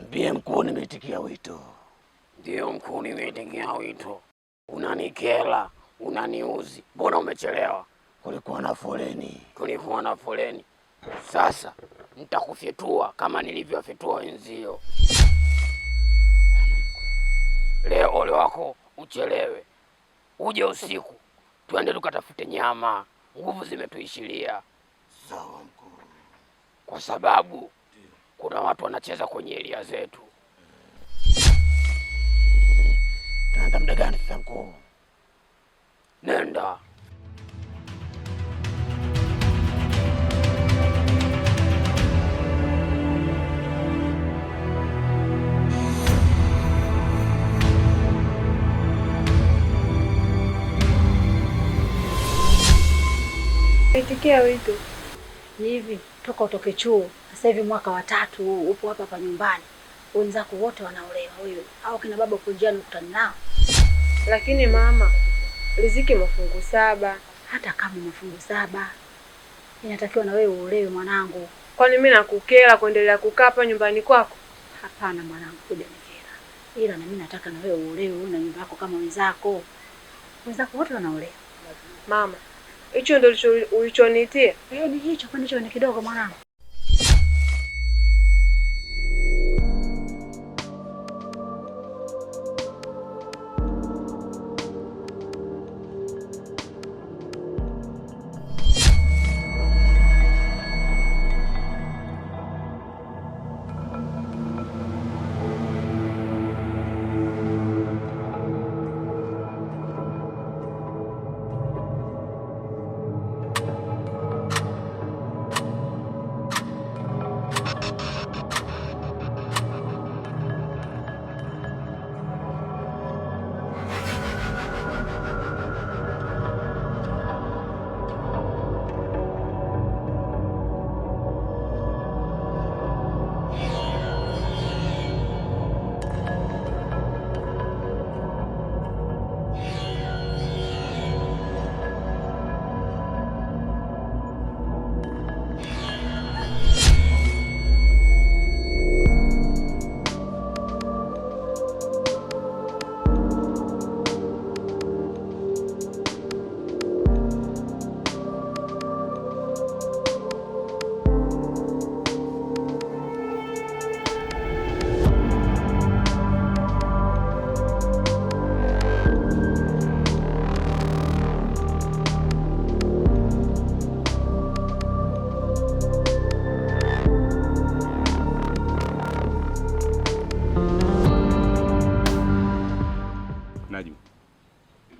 Mwambie mkuu nimeitikia wito. Ndio mkuu, nimeitikia wito. Unanikela, unaniuzi. Mbona umechelewa? Kulikuwa na foleni. Kulikuwa na foleni. Sasa nitakufyetua kama nilivyofyetua wenzio. Leo ole wako uchelewe. Uje usiku. Twende tukatafute nyama. Nguvu zimetuishilia. Sawa mkuu. Kwa sababu kuna watu wanacheza kwenye elia zetu. Tunaenda muda gani sasa mkuu? Nenda. Itikia wito. Hivi toka utoke chuo sasa hivi mwaka wa 3 huu upo hapa nyumbani, wenzako wote wanaolewa, wewe au kina baba uko njiani ukutani nao? Lakini mama, riziki mafungu 7. Hata kama mafungu 7 inatakiwa na wewe uolewe mwanangu. Kwani mimi nakukera kuendelea kukaa hapa nyumbani kwako? Hapana mwanangu, hujanikera. Ila na mimi nataka na wewe uolewe, una nyumba yako kama wenzako. Wenzako wote wanaolewa. Mama, hicho ndio ulichoniitia? Ni hicho, kwani hicho ni kidogo mwanangu?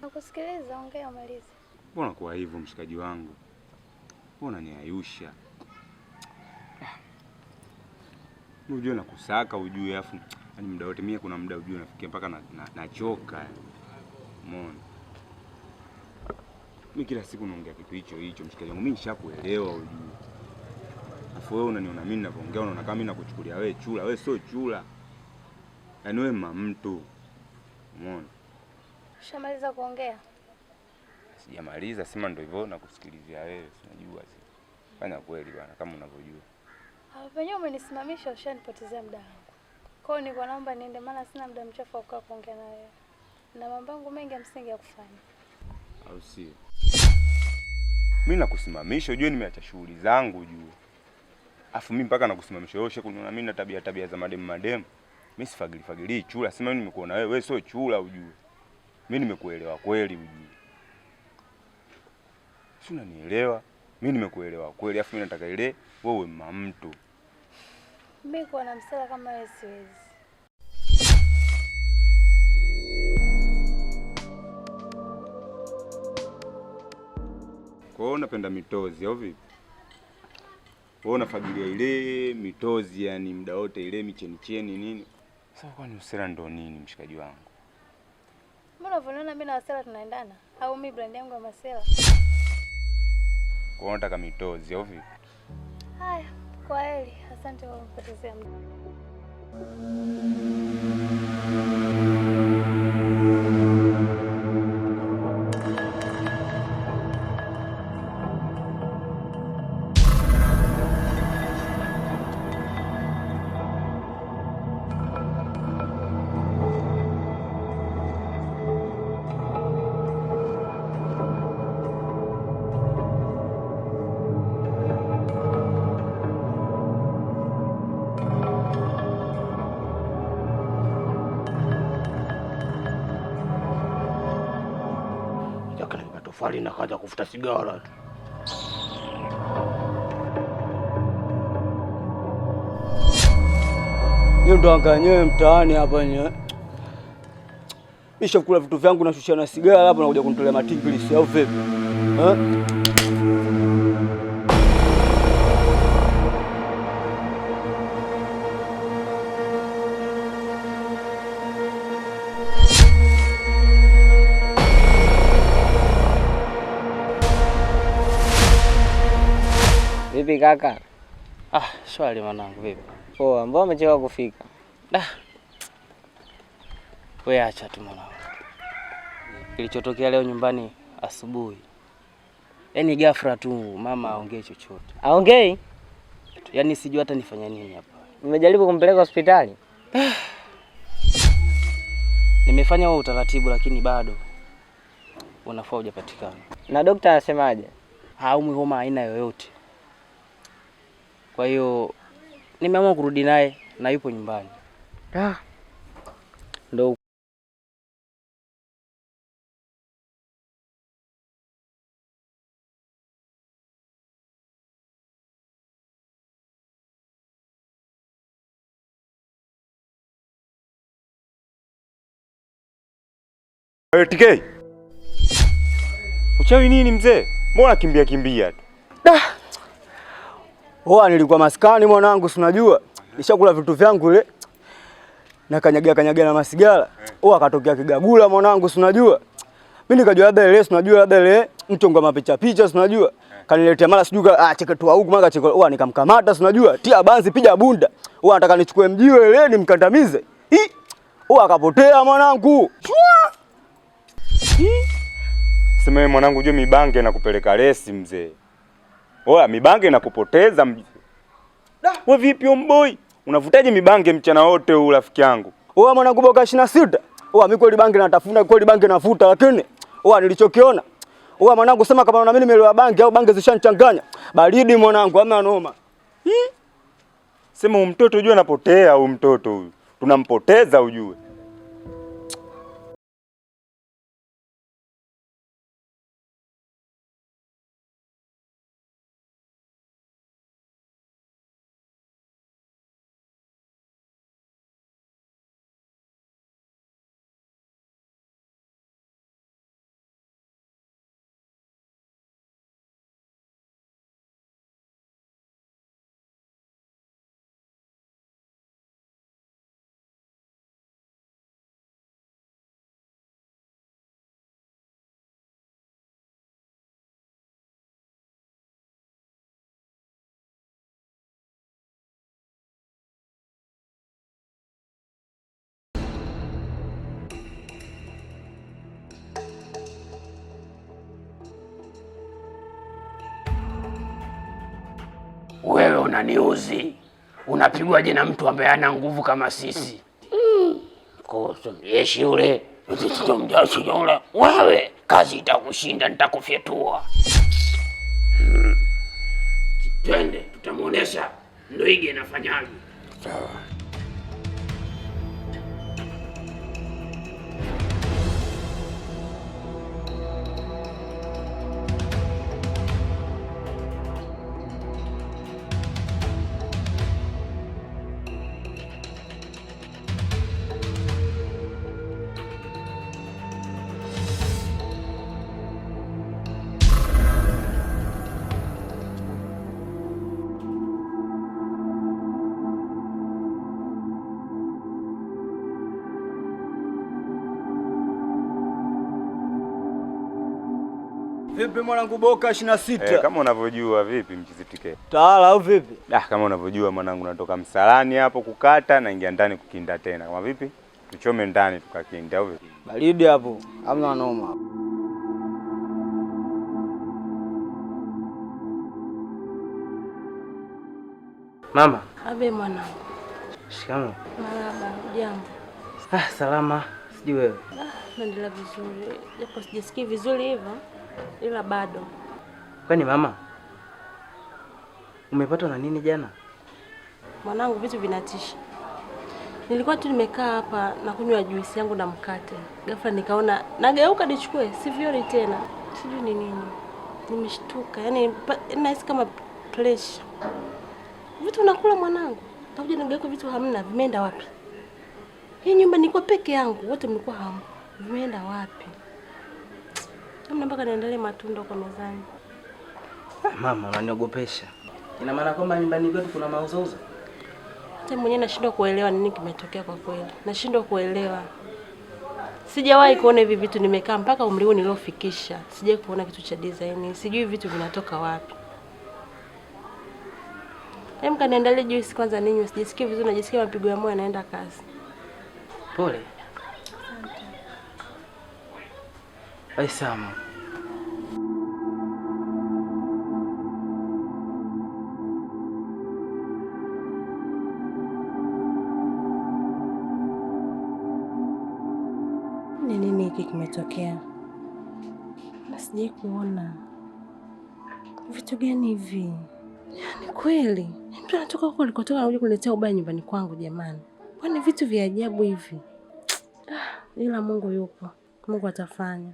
Nakusikiliza, ongea umalize. Mbona kwa hivyo mshikaji wangu? Mbona niayusha? Unajua nakusaka ujue, afu yani muda wote mimi kuna muda ujue nafikia mpaka nachoka. Umeona? Mimi kila siku naongea kitu hicho mshikaji wangu. Mimi nishakuelewa ujue. Afu wewe unaniona mimi ninavyoongea unaona kama mimi nakuchukulia wewe chula. Wewe sio chula. Yaani wewe mtu. Umeona? Shamaliza kuongea? Sijamaliza, sema ndio hivyo nakusikilizia wewe, unajua sasa. Fanya kweli bwana kama unavyojua. Penyewe umenisimamisha, ushanipotezea muda wangu. Kwa hiyo niko naomba niende, maana sina muda mchafu wa kukaa kuongea na wewe. Na mambo yangu mengi ya msingi ya kufanya. Au sio? Mimi nakusimamisha, ujue nimeacha shughuli zangu ujue. Afu mimi mpaka nakusimamisha wewe kuniona mimi na tabia za mademu. Mimi sifagili chula, sema mimi nimekuona wewe sio chula ujue. Mimi nimekuelewa kweli ujue. Si unanielewa? Mimi nimekuelewa kweli, afu mimi nataka ile wewe mtu. Mimi kwa na msela kama wewe siwezi. Kwa hiyo unapenda mitozi au vipi? Wewe unafagilia ile mitozi, yani muda wote ile micheni nini? Sasa kwani usela ndo nini mshikaji wangu? Mbona unavyoona mimi na wasela tunaendana? Au mimi brand yangu ya masela? Kwa hiyo unataka mitozi au vipi? Haya, kwa heri. Asante kwa kunipotezea muda. Fali na kaja kufuta sigara. Hiyo ndo anganyewe mtaani hapa nye. Misha kula vitu vyangu na shusha na sigara hapo na kuja kunitolea matingilisi au vipi? Vipi kaka? Shwari mwanangu, vipi? Poa, mbona umechelewa kufika? Wewe acha tu mwanangu. Kilichotokea leo nyumbani asubuhi. Yaani ghafla tu mama aongee chochote. Aongei? Yaani sijui hata nifanya nini hapa. Umejaribu kumpeleka hospitali? Nimefanya huo utaratibu lakini bado unafaa hujapatikana. Na daktari anasemaje? Haumwi homa aina yoyote. Kwa hiyo nimeamua kurudi naye na yupo nyumbani. Ndio. Wewe TK. Uchawi nini mzee? Mbona kimbia tu? Nilikuwa maskani mwanangu, si unajua. Nishakula vitu vyangu ile. Na kanyaga na masigara. Akatokea kigagula mwanangu, si unajua. Mimi nikajua labda ile, si unajua labda ile mchongo mapicha, si unajua. Kaniletea mara sijui cheketua huku mara cheko. Nikamkamata, si unajua. Tia banzi piga bunda. Anataka nichukue mjiwe ile nimkandamize. Akapotea mwanangu. Sema mwanangu, unajua mibange inakupeleka resi mzee. Mibange inakupoteza wewe vipi omboi? Unavutaje mibange mchana wote huu rafiki yangu? Mwanangu boka 26. Mimi kweli bange natafuna, kweli bange nafuta, lakini nilichokiona. Mwanangu sema kama na mimi nimelewa bange au bange zishanichanganya. Baridi mwanangu, ama noma. Sema mtoto unajua anapotea huyu mtoto huyu. Tunampoteza ujue. Wewe unaniuzi. Unapigwaje na mtu ambaye hana nguvu kama sisi? Kosa mjeshi yule. Mjeshi yule. Wewe kazi itakushinda, nitakufyetua. Twende tutamuonesha Ndoige inafanyaje. Sawa. Vipi mwanangu boka 26? Kama unavyojua vipi mchizi TK? Taala au vipi? Kama unavyojua mwanangu, natoka msalani hapo kukata na ingia ndani kukinda tena. Kama vipi? Tuchome ndani tukakinda au vipi? Baridi hapo. Hamna noma. Mama. Abe mwanangu. Shikamoo. Marhaba, jambo. Salama. Sijui wewe. Naendelea vizuri. Japo sijisikii vizuri hivyo. Ila bado. Kwani mama? Umepatwa na nini jana? Mwanangu, vitu vinatisha. Nilikuwa tu nimekaa hapa na kunywa juisi yangu na mkate. Ghafla nikaona nageuka nichukue, sivioni tena. Sijui ni nini. Nimeshtuka. Yaani nahisi kama pressure. Vitu unakula mwanangu. Utakuja nigeuka vitu hamna. Vimeenda wapi? Hii nyumba nilikuwa peke yangu. Wote mlikuwa hamu. Vimeenda wapi? Hamna mpaka niendelee matunda kwa mezani. Mama, unaniogopesha. Ina maana kwamba nyumbani kwetu kuna mauzauza? Hata mwenyewe nashindwa kuelewa nini kimetokea kwa kweli. Nashindwa kuelewa. Sijawahi kuona hivi vitu, nimekaa mpaka umri huu niliofikisha. Sijawahi kuona kitu cha design. Sijui vitu vinatoka wapi. Hem, kaniandalie juice kwanza ninywe. Sijisikia vizuri, najisikia mapigo ya moyo yanaenda kasi. Pole. Ai Sama. Nini hiki kimetokea? Na sijai kuona. Vitu gani hivi? Yaani kweli. Mtu anatoka huko alikotoka anakuja kuniletea ubaya nyumbani kwangu jamani. Kwani vitu vya ajabu hivi? Ila Mungu yupo. Mungu atafanya.